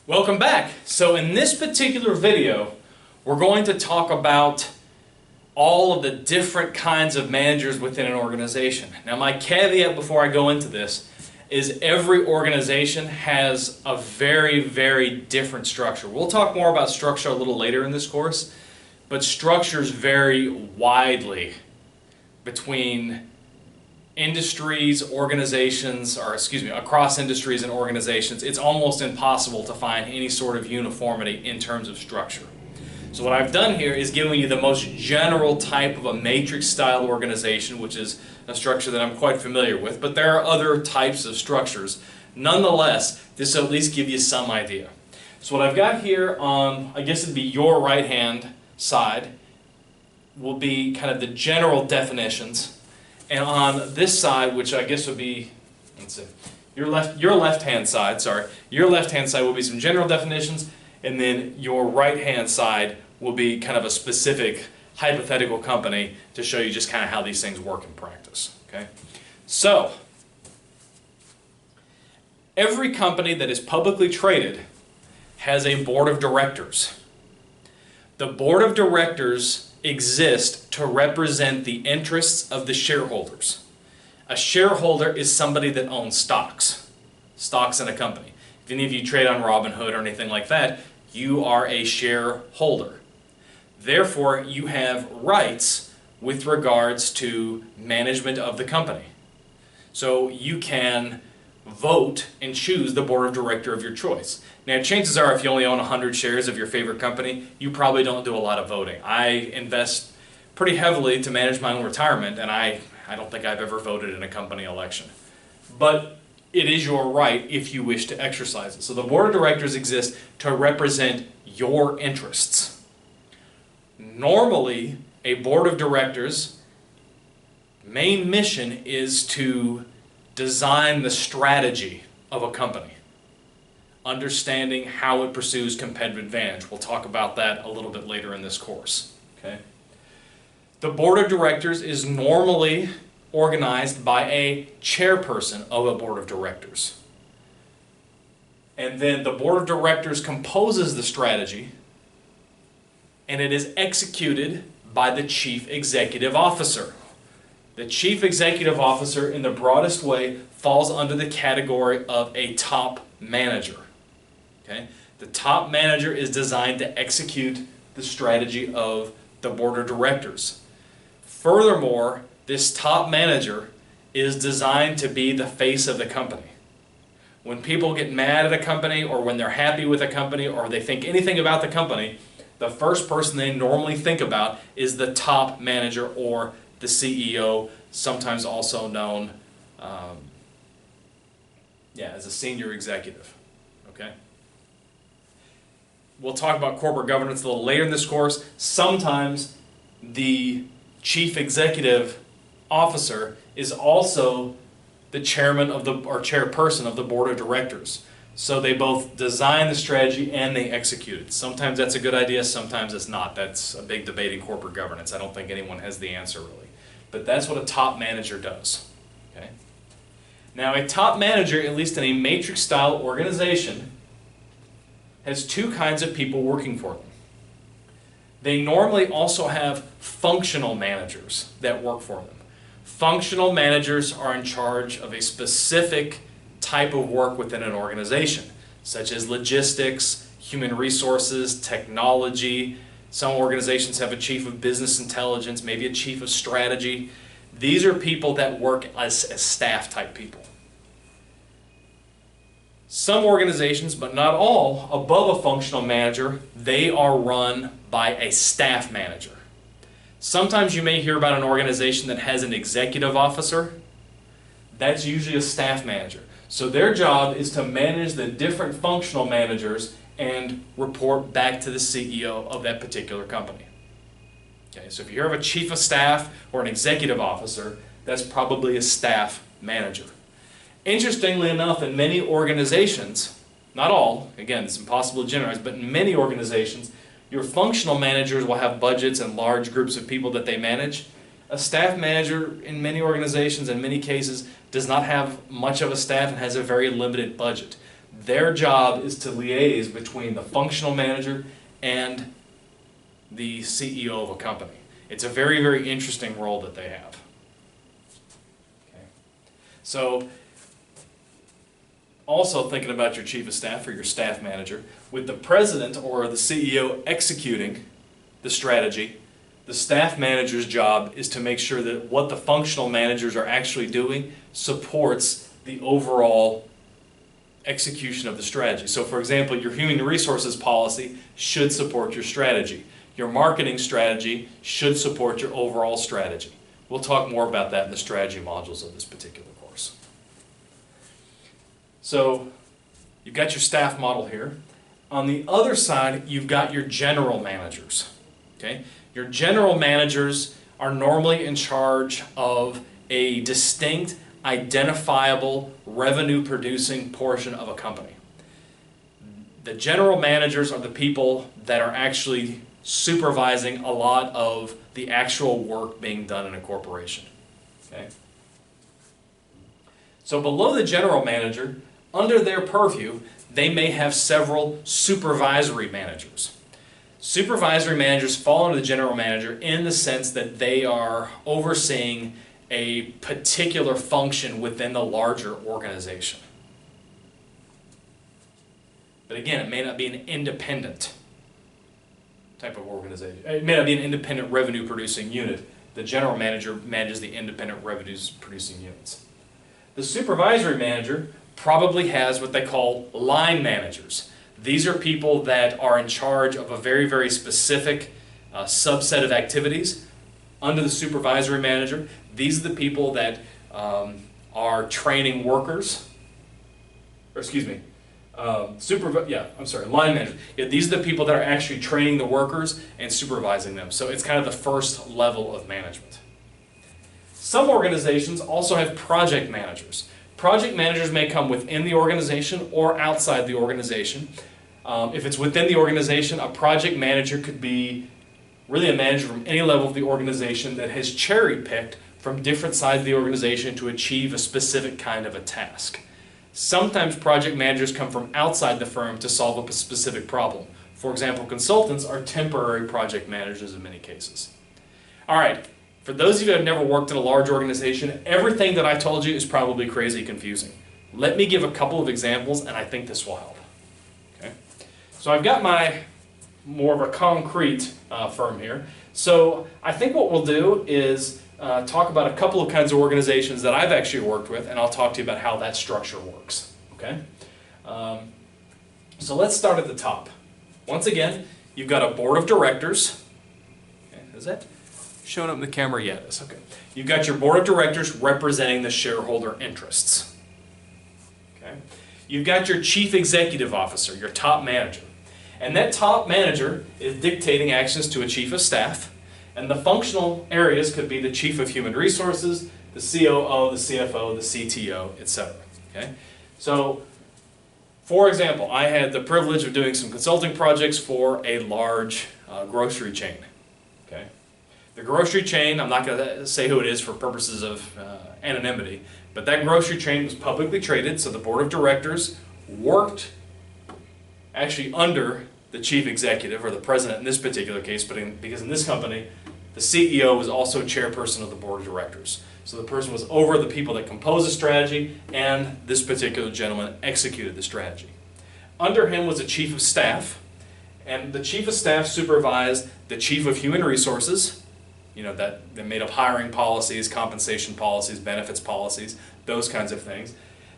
Welcome back. So in this particular video, we're going to talk about all of the different kinds of managers within an organization. Now my caveat before I go into this is every organization has a very, very different structure. We'll talk more about structure a little later in this course, but structures vary widely between industries, organizations, or across industries and organizations. It's almost impossible to find any sort of uniformity in terms of structure. So what I've done here is giving you the most general type of a matrix style organization, which is a structure that I'm quite familiar with, but there are other types of structures. Nonetheless, this will at least give you some idea. So what I've got here on, I guess it'd be your right hand side, will be kind of the general definitions. And on this side, which I guess would be, let's see, your left-hand side, your left-hand side will be some general definitions, and then your right-hand side will be kind of a specific hypothetical company to show you just kind of how these things work in practice. Okay? So, every company that is publicly traded has a board of directors. The board of directors exist to represent the interests of the shareholders. A shareholder is somebody that owns stocks in a company. If any of you trade on Robinhood or anything like that, you are a shareholder. Therefore, you have rights with regards to management of the company. So you can vote and choose the board of director of your choice. Now, chances are if you only own 100 shares of your favorite company, you probably don't do a lot of voting. I invest pretty heavily to manage my own retirement, and I don't think I've ever voted in a company election. But it is your right if you wish to exercise it. So the board of directors exists to represent your interests. Normally, a board of directors' main mission is to design the strategy of a company, understanding how it pursues competitive advantage. We'll talk about that a little bit later in this course. Okay? The board of directors is normally organized by a chairperson of a board of directors. And then the board of directors composes the strategy, and it is executed by the chief executive officer. The chief executive officer, in the broadest way, falls under the category of a top manager. Okay? The top manager is designed to execute the strategy of the board of directors. Furthermore, this top manager is designed to be the face of the company. When people get mad at a company, or when they're happy with a company, or they think anything about the company, the first person they normally think about is the top manager or the CEO, sometimes also known as a senior executive. Okay? We'll talk about corporate governance a little later in this course. Sometimes the chief executive officer is also the chairman of or chairperson of the board of directors. So they both design the strategy and they execute it. Sometimes that's a good idea, sometimes it's not. That's a big debate in corporate governance. I don't think anyone has the answer really. But that's what a top manager does. Okay? Now a top manager, at least in a matrix style organization, has two kinds of people working for them. They normally also have functional managers that work for them. Functional managers are in charge of a specific type of work within an organization, such as logistics, human resources, technology. Some organizations have a chief of business intelligence, maybe a chief of strategy. These are people that work as staff type people. Some organizations, but not all, above a functional manager, they are run by a staff manager. Sometimes you may hear about an organization that has an executive officer. That's usually a staff manager. So their job is to manage the different functional managers and report back to the CEO of that particular company. Okay, so if you hear of a chief of staff or an executive officer, that's probably a staff manager. Interestingly enough, in many organizations, not all, again, it's impossible to generalize, but in many organizations, your functional managers will have budgets and large groups of people that they manage. A staff manager in many organizations, in many cases, does not have much of a staff and has a very limited budget. Their job is to liaise between the functional manager and the CEO of a company. It's a very, very interesting role that they have. Okay. So, also thinking about your chief of staff or your staff manager, with the president or the CEO executing the strategy, the staff manager's job is to make sure that what the functional managers are actually doing supports the overall execution of the strategy. So for example, your human resources policy should support your strategy. Your marketing strategy should support your overall strategy. We'll talk more about that in the strategy modules of this particular course. So you've got your staff model here. On the other side, you've got your general managers. Okay? Your general managers are normally in charge of a distinct, identifiable, revenue-producing portion of a company. The general managers are the people that are actually supervising a lot of the actual work being done in a corporation. Okay? So below the general manager, under their purview, they may have several supervisory managers. Supervisory managers fall under the general manager in the sense that they are overseeing a particular function within the larger organization. But again, it may not be an independent type of organization. It may not be an independent revenue producing unit. The general manager manages the independent revenues producing units. The supervisory manager probably has what they call line managers. These are people that are in charge of a very, very specific subset of activities. Under the supervisory manager, these are the people that are training workers, or excuse me, line managers. Yeah, these are the people that are actually training the workers and supervising them. So it's kind of the first level of management. Some organizations also have project managers. Project managers may come within the organization or outside the organization. If it's within the organization, a project manager could be really a manager from any level of the organization that has cherry-picked from different sides of the organization to achieve a specific kind of a task. Sometimes project managers come from outside the firm to solve a specific problem. For example, consultants are temporary project managers in many cases. All right, for those of you who have never worked in a large organization, everything that I told you is probably crazy confusing. Let me give a couple of examples, and I think this will help. Okay? So I've got my more of a concrete firm here. So I think what we'll do is talk about a couple of kinds of organizations that I've actually worked with, and I'll talk to you about how that structure works. Okay? So let's start at the top. Once again, you've got a board of directors. Okay, is that showing up in the camera yet? Yes, okay. You've got your board of directors representing the shareholder interests. Okay? You've got your chief executive officer, your top manager. And that top manager is dictating actions to a chief of staff. And the functional areas could be the chief of human resources, the COO, the CFO, the CTO, etc. Okay? So, for example, I had the privilege of doing some consulting projects for a large grocery chain. Okay? The grocery chain, I'm not going to say who it is for purposes of anonymity, but that grocery chain was publicly traded, so the board of directors worked actually under the chief executive, or the president in this particular case, but because in this company, the CEO was also chairperson of the board of directors. So the person was over the people that compose the strategy, and this particular gentleman executed the strategy. Under him was a chief of staff, and the chief of staff supervised the chief of human resources, that made up hiring policies, compensation policies, benefits policies, those kinds of things.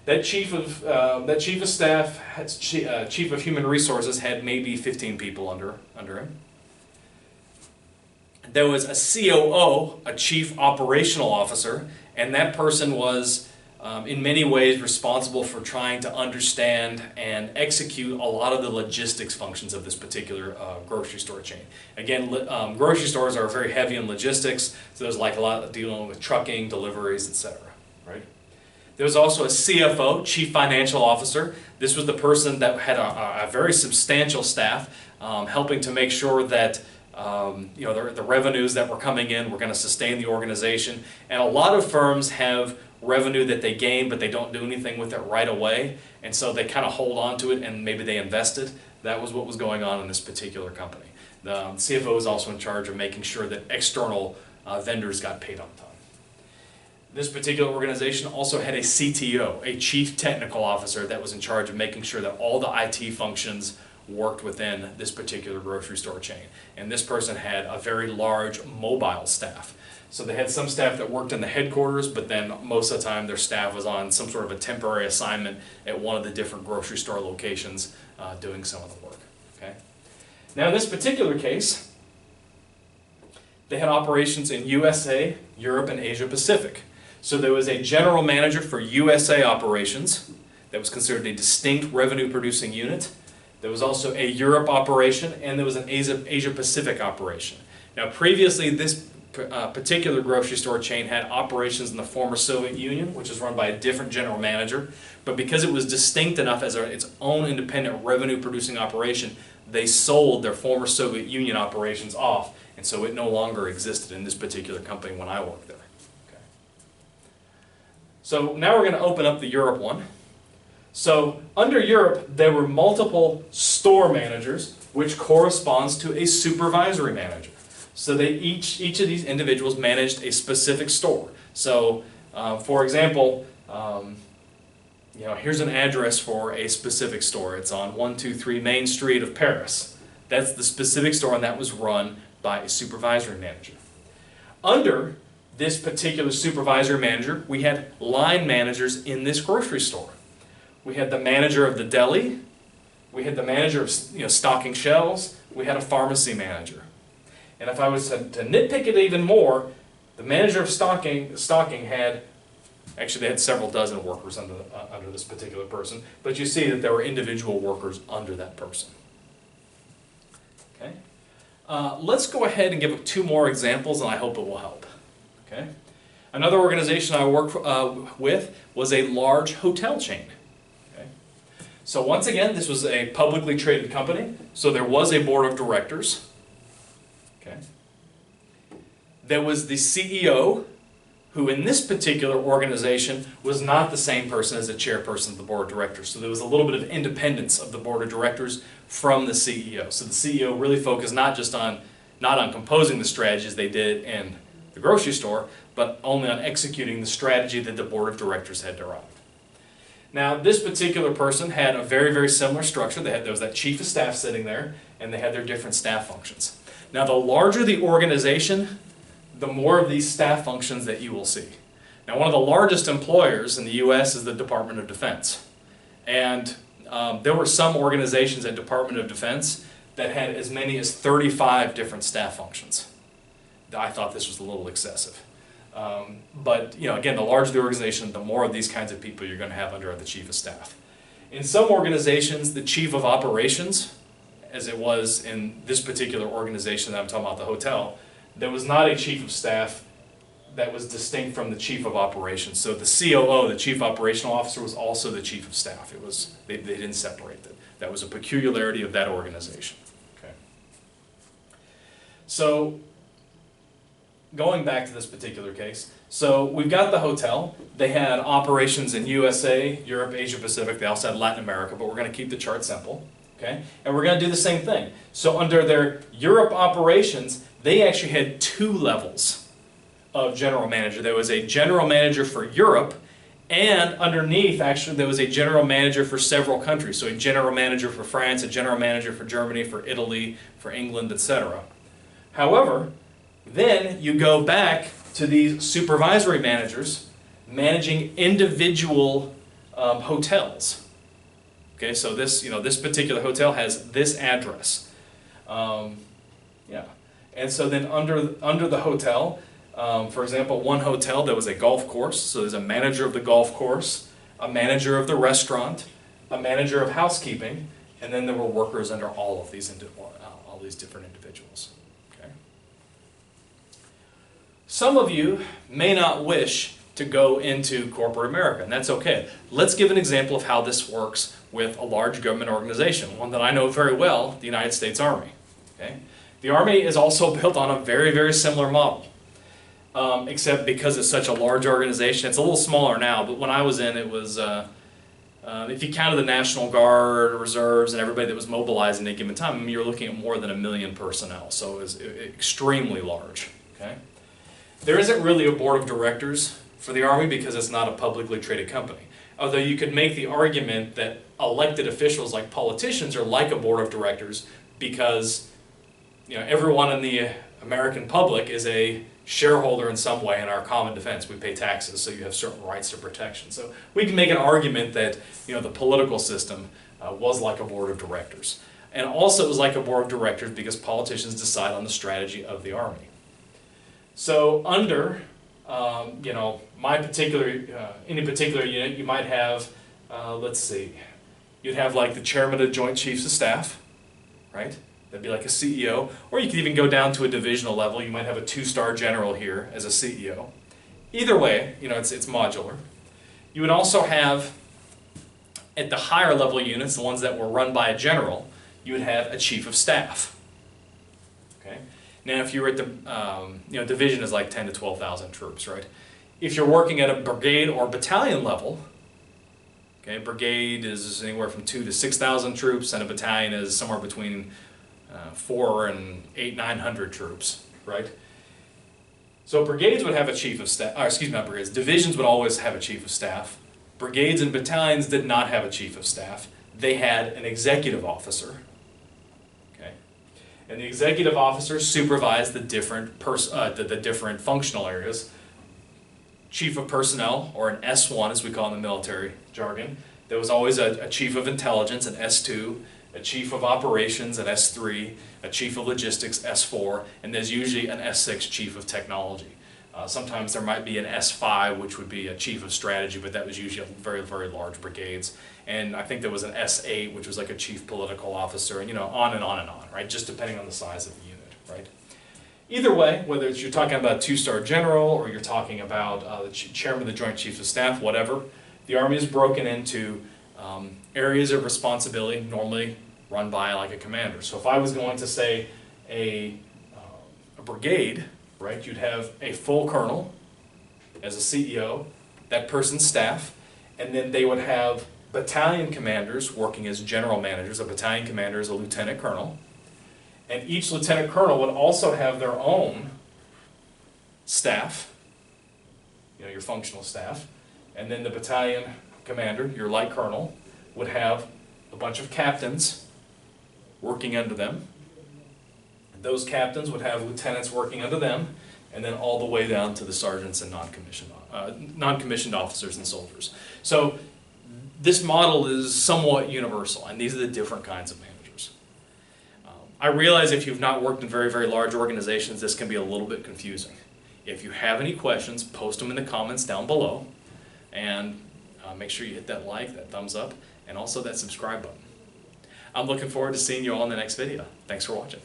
That chief of staff, chief of human resources had maybe 15 people under him. There was a COO, a chief operational officer, and that person was in many ways responsible for trying to understand and execute a lot of the logistics functions of this particular grocery store chain. Again, grocery stores are very heavy in logistics, so there's like a lot of dealing with trucking, deliveries, etc. Right? There was also a CFO, Chief Financial Officer. This was the person that had a very substantial staff, helping to make sure that the revenues that were coming in were going to sustain the organization. And a lot of firms have revenue that they gain, but they don't do anything with it right away, and so they kind of hold on to it and maybe they invest it. That was what was going on in this particular company. The CFO was also in charge of making sure that external vendors got paid on time. This particular organization also had a CTO, a Chief Technical Officer, that was in charge of making sure that all the IT functions worked within this particular grocery store chain. And this person had a very large mobile staff. So they had some staff that worked in the headquarters, but then most of the time their staff was on some sort of a temporary assignment at one of the different grocery store locations doing some of the work. Okay? Now in this particular case, they had operations in USA, Europe, and Asia Pacific. So there was a general manager for USA operations that was considered a distinct revenue producing unit. There was also a Europe operation, and there was an Asia Pacific operation. Now previously this particular grocery store chain had operations in the former Soviet Union, which was run by a different general manager, but because it was distinct enough as its own independent revenue producing operation, they sold their former Soviet Union operations off, and so it no longer existed in this particular company when I worked there. Okay. So now we're going to open up the Europe one. So under Europe, there were multiple store managers, which corresponds to a supervisory manager. So they each of these individuals managed a specific store. So for example, here's an address for a specific store. It's on 123 Main Street of Paris. That's the specific store, and that was run by a supervisory manager. Under this particular supervisory manager, we had line managers in this grocery store. We had the manager of the deli, we had the manager of stocking shelves, we had a pharmacy manager. And if I was to nitpick it even more, the manager of stocking had, actually they had several dozen workers under this particular person, but you see that there were individual workers under that person. Okay? Let's go ahead and give 2 more examples, and I hope it will help. Okay? Another organization I worked with was a large hotel chain. Okay? So once again, this was a publicly traded company, so there was a board of directors. Okay. There was the CEO, who in this particular organization was not the same person as the chairperson of the board of directors. So there was a little bit of independence of the board of directors from the CEO. So the CEO really focused not on composing the strategies they did in the grocery store, but only on executing the strategy that the board of directors had derived. Now this particular person had a very, very similar structure. There was that chief of staff sitting there, and they had their different staff functions. Now the larger the organization, the more of these staff functions that you will see. Now one of the largest employers in the US is the Department of Defense. And there were some organizations at Department of Defense that had as many as 35 different staff functions. I thought this was a little excessive. But again, the larger the organization, the more of these kinds of people you're going to have under the chief of staff. In some organizations, the chief of operations, as it was in this particular organization that I'm talking about, the hotel, there was not a chief of staff that was distinct from the chief of operations. So the COO, the chief operational officer, was also the chief of staff. They didn't separate them. That was a peculiarity of that organization. Okay. So going back to this particular case, so we've got the hotel. They had operations in USA, Europe, Asia Pacific. They also had Latin America, but we're going to keep the chart simple. Okay? And we're going to do the same thing. So under their Europe operations, they actually had 2 levels of general manager. There was a general manager for Europe, and underneath, actually, there was a general manager for several countries. So a general manager for France, a general manager for Germany, for Italy, for England, etc. However, then you go back to these supervisory managers managing individual hotels. Okay, so this particular hotel has this address. And so then under the hotel, for example, one hotel, there was a golf course. So there's a manager of the golf course, a manager of the restaurant, a manager of housekeeping, and then there were workers under all these different individuals. Okay. Some of you may not wish to go into corporate America, and that's okay. Let's give an example of how this works with a large government organization, one that I know very well, the United States Army. Okay? The Army is also built on a very, very similar model. except because it's such a large organization. It's a little smaller now, but when I was in, it was, if you counted the National Guard, reserves, and everybody that was mobilizing at a given time, I mean, you're looking at more than 1 million personnel, so it was extremely large. Okay? There isn't really a board of directors for the Army because it's not a publicly traded company. Although you could make the argument that elected officials like politicians are like a board of directors because everyone in the American public is a shareholder in some way in our common defense. We pay taxes, so you have certain rights to protection. So we can make an argument that the political system was like a board of directors. And also it was like a board of directors because politicians decide on the strategy of the Army. So under my particular, any particular unit, you might have, let's see, you'd have like the chairman of the Joint Chiefs of Staff, right? That'd be like a CEO, or you could even go down to a divisional level. You might have a 2-star general here as a CEO. Either way, it's modular. You would also have, at the higher level units, the ones that were run by a general, you would have a chief of staff. Okay. Now, if you were at the, division is like 10 to 12,000 troops, right? If you're working at a brigade or battalion level, okay, brigade is anywhere from 2 to 6,000 troops, and a battalion is somewhere between 4 and 900 troops, right? So brigades would have a chief of staff, or excuse me, not brigades, divisions would always have a chief of staff. Brigades and battalions did not have a chief of staff. They had an executive officer, okay? And the executive officer supervised the different functional areas. Chief of personnel, or an S1 as we call it in the military jargon. There was always a chief of intelligence, an S2, a chief of operations, an S3, a chief of logistics, S4, and there's usually an S6 chief of technology. Sometimes there might be an S5, which would be a chief of strategy, but that was usually very, very large brigades. And I think there was an S8, which was like a chief political officer, and on and on and on, right? Just depending on the size of the unit, right? Either way, whether you're talking about a 2-star general or you're talking about the chairman of the Joint Chiefs of Staff, whatever, the Army is broken into areas of responsibility normally run by like a commander. So if I was going to say a brigade, right, you'd have a full colonel as a CEO, that person's staff, and then they would have battalion commanders working as general managers. A battalion commander is a lieutenant colonel. And each lieutenant colonel would also have their own staff, your functional staff. And then the battalion commander, your light colonel, would have a bunch of captains working under them. And those captains would have lieutenants working under them, and then all the way down to the sergeants and non-commissioned officers and soldiers. So this model is somewhat universal, and these are the different kinds of managers. I realize if you've not worked in very, very large organizations, this can be a little bit confusing. If you have any questions, post them in the comments down below, and make sure you hit that like, that thumbs up, and also that subscribe button. I'm looking forward to seeing you all in the next video. Thanks for watching.